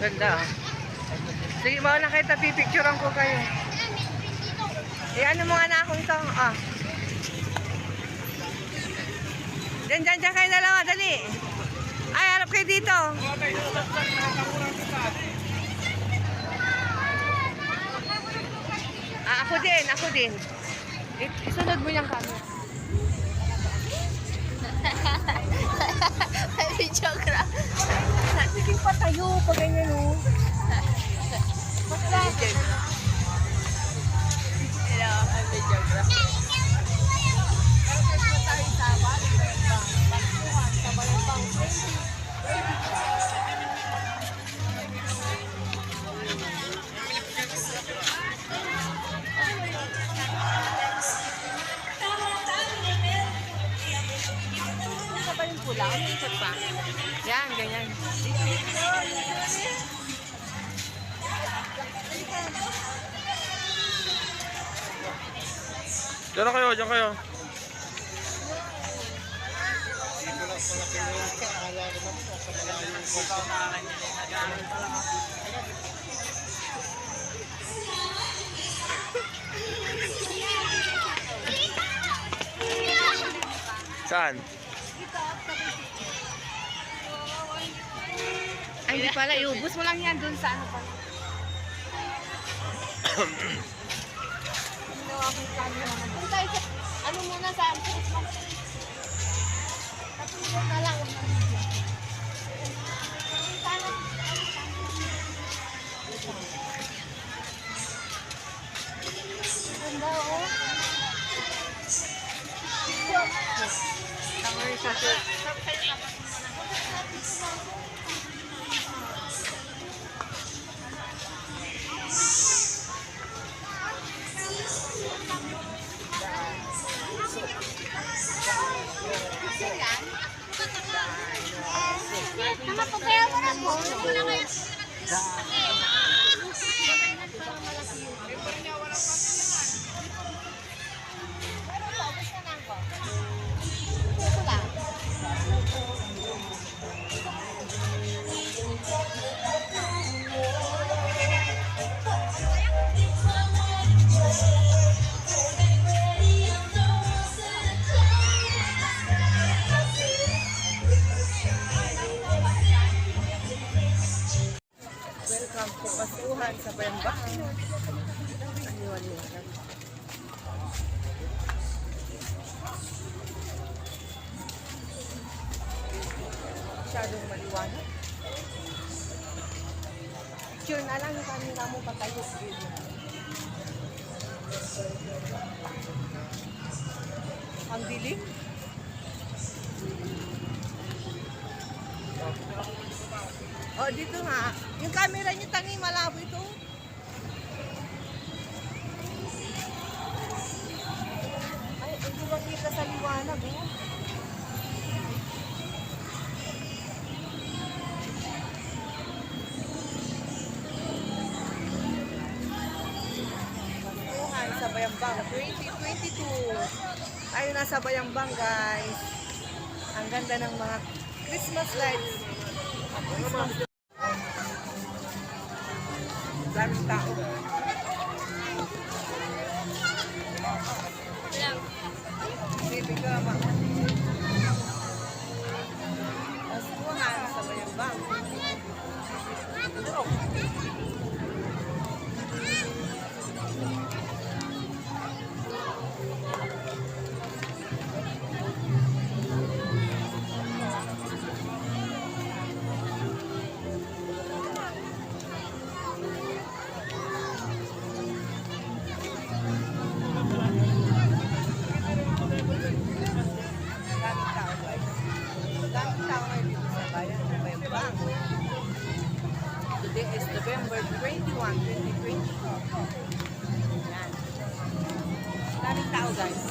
Ganda oh. Sige, baka nakita, pipicturean ko kayo. Ano mo nga na akong ito. Ah. Diyan kayo dalawa, dali. Ay, harap kayo dito. Ako din. Isunod mo yung camera. Videograph. Sige pa tayo, pag ganyan o. Hello, I'm videograph. Yan, ganyan. Diyan kayo. Saan? Ay, hindi pala. Iubos mo lang yan dun sa ano pala. Ano muna sa Christmas? Tapos na lang. Ganda oh. Tama sa Mama, pagkaya mo na po. Ano na kayo? welcome to Pasuhan sa Bayambak. Aniwan-iwan. Masyadong maliwanag. Picture na lang yung camera mo patayo. Ang dilim. Oh, dito nga. Yung camera niyo tangi malabo ito. Ay, hindi ba kita sa liwanag, oh. Pasuhan sa Bayambang 2022. Tayo nasa Bayambang, guys. Ang ganda ng mga Christmas lights. Daming tao. Baby ka, ma. Pasuhan sa Bayambang. Today is November 21, 2022. Yan. Daming tao, guys.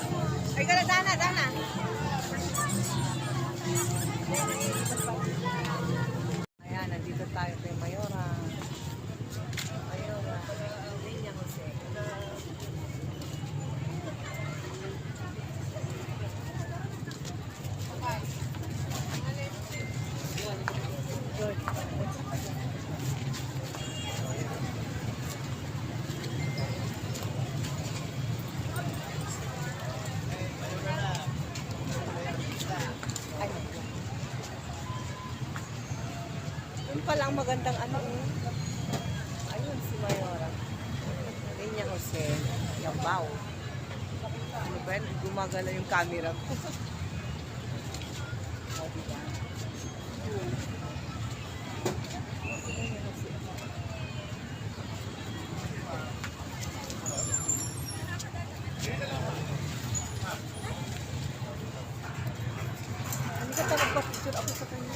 Ay, gala, Dana. Ayan, nandito tayo kay Mayora. Linya Jose. Good. pala ang magandang ano. Ayun, si Mayora. Niña Jose. Yabaw. Ano ba yan? Gumagala yung camera ko. O, diba? Niña Jose. Ano ka talaga pa-picture ako sa kanya?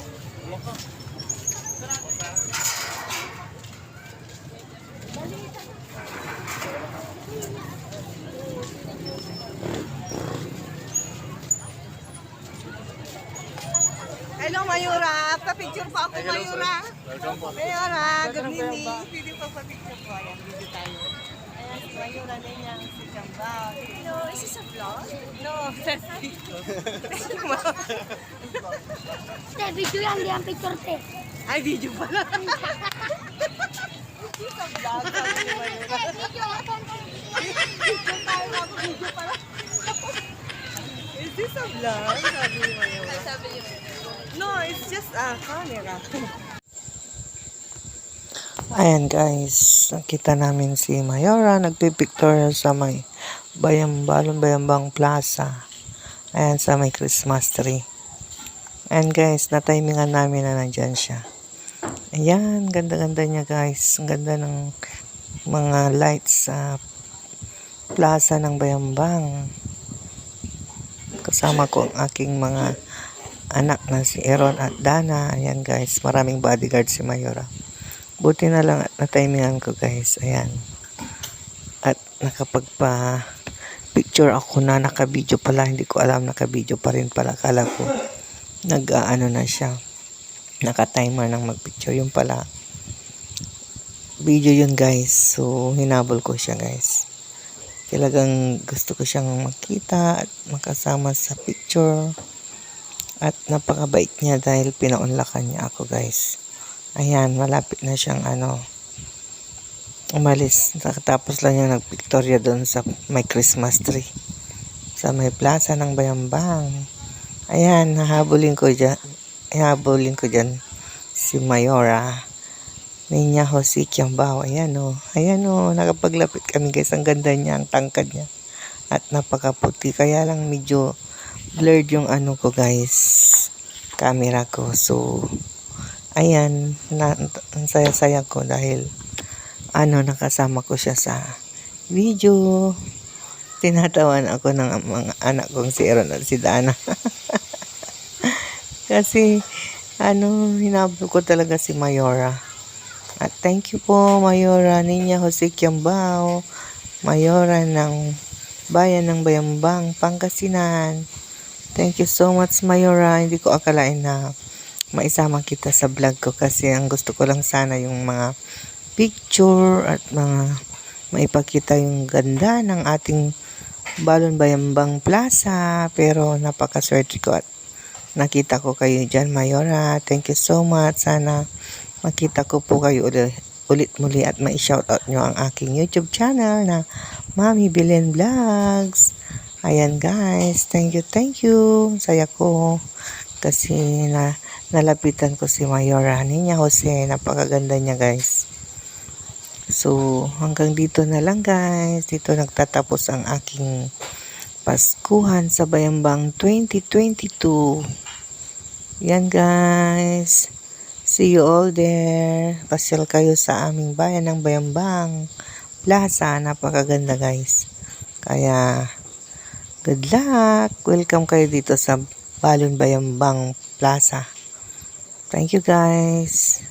Hello, Mayura. Pa-picture pa ako, Mayura. Welcome po. Mayura, good evening. Pwede pa pa-picture po. Ayan, video tayo. Ayan, si Mayura na niya, si Jambao. Hello, is this a vlog? No, that's video. Te, video yan, di ang picture, te. Ay, video pala. Is this a vlog? Sabi ni Mayura. Video ako. Video tayo na ako, video pala. Is this a vlog? Sabi ni Mayura. Sabi ni Mayura. No, it's just a camera. Ayan guys, nakita namin si Mayora nagpipictorial sa may Bayambang Plaza. Ayan sa may Christmas tree. Ayan guys, natimingan namin na nandyan siya. Ayan, ganda-ganda niya guys. Ang ganda ng mga lights sa plaza ng Bayambang. Kasama ko ang aking mga anak na si Aaron at Dana. Ayan guys, maraming bodyguard si Mayora. Buti na lang at natimingan ko guys. Ayan. At nakapagpa-picture ako na naka-video pala. Hindi ko alam naka-video pa rin pala. Akala ko nag-ano na siya. Naka-timer ng mag-picture. Yung pala video yun guys. So hinabol ko siya guys. Talagang gusto ko siyang makita at makasama sa picture. At napakabait niya dahil pinaunlakan niya ako guys. Ayan, malapit na siyang umalis. Tapos lang niya nagpictorya doon sa may Christmas tree. Sa may plaza ng Bayambang. Ayan, hahabulin ko dyan si Mayora. Niña Jose Kiambao. Ayan o. Ayan o, nakapaglapit kami guys. Ang ganda niya, ang tangkad niya. At napakaputi. Kaya lang medyo blurred yung ano ko guys, camera ko. So ayan, ang saya-saya ko dahil nakasama ko siya sa video. Tinatawan ako ng mga anak kong si Aaron at si Dana. Kasi hinabol ko talaga si Mayora. At thank you po Mayora, Niña Jose Kiambao, Mayora ng Bayan ng Bayambang, Pangasinan. Thank you so much Mayora. Hindi ko akalain na maisama kita sa vlog ko kasi ang gusto ko lang sana yung mga picture at mga maipakita yung ganda ng ating Bayambang Plaza. Pero napakaswerte ko at nakita ko kayo dyan Mayora. Thank you so much. Sana makita ko po kayo ulit muli at ma-shoutout nyo ang aking YouTube channel na Mami Belen Vlogs. Ayan guys, thank you. Saya ko kasi nalapitan ko si Mayora. Niña Jose, napakaganda niya guys. So, hanggang dito na lang guys. Dito nagtatapos ang aking Paskuhan sa Bayambang 2022. Yan guys. See you all there. Pasyal kayo sa aming bayan ng Bayambang Plaza. Napakaganda guys. Kaya good luck. Welcome kayo dito sa Bayambang Plaza. Thank you guys.